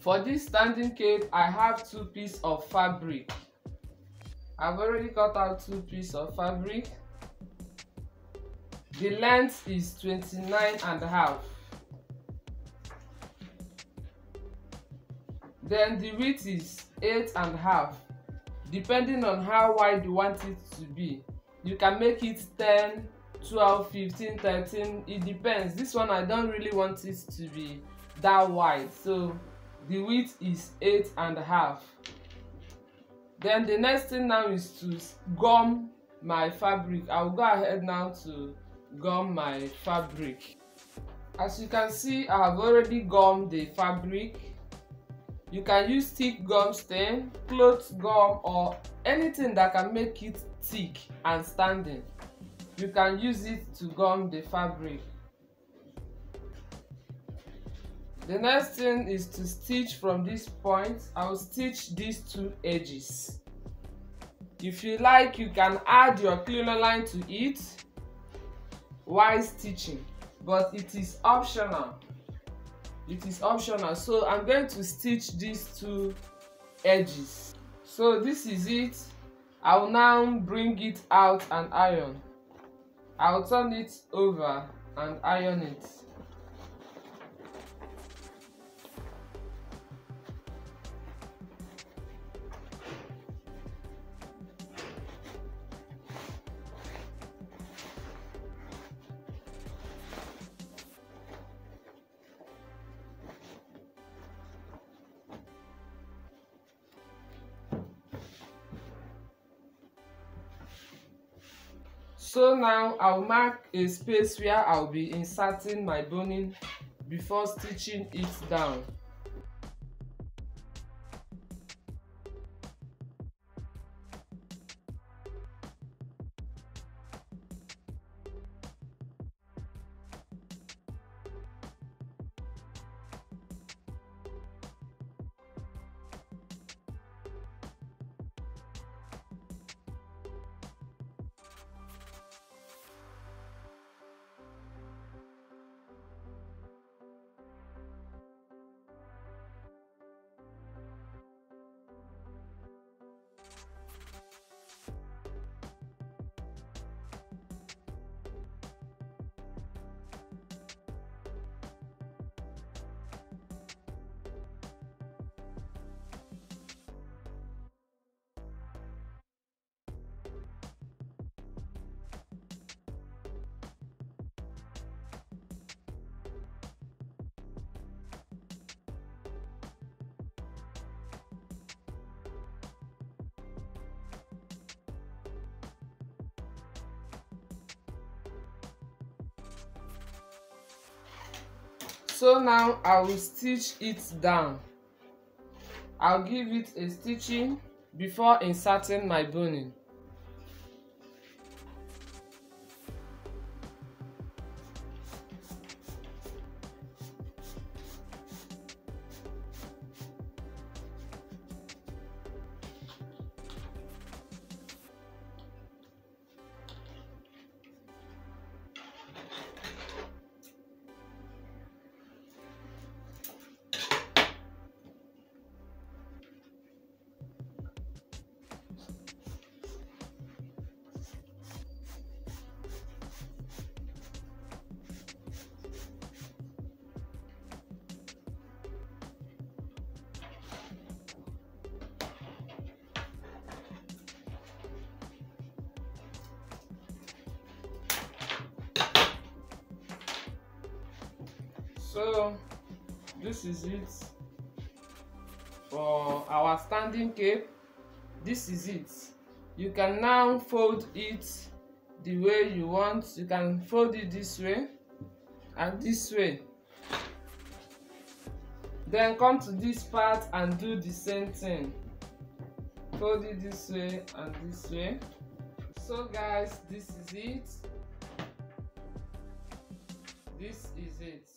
For this standing cape, I have 2 pieces of fabric. I've already cut out 2 pieces of fabric. The length is 29.5. Then the width is 8.5. Depending on how wide you want it to be. You can make it 10, 12, 15, 13. It depends. This one I don't really want it to be that wide, so the width is 8.5. Then the next thing now is to gum my fabric. I'll go ahead now to gum my fabric. As you can see, I have already gummed the fabric. You can use thick gum stain, cloth gum, or anything that can make it thick and standing. You can use it to gum the fabric. The next thing is to stitch from this point. I'll stitch these 2 edges. If you like, you can add your crinoline to it while stitching, but it is optional. It is optional. So I'm going to stitch these 2 edges. So this is it. I will now bring it out and iron. I'll turn it over and iron it. So now I'll mark a space where I'll be inserting my boning before stitching it down. So now I will stitch it down. I'll give it a stitching before inserting my boning. So this is it for our standing cape. This is it. You can now fold it the way you want. You can fold it this way and this way. Then come to this part and do the same thing. Fold it this way and this way. So guys, this is it. This is it.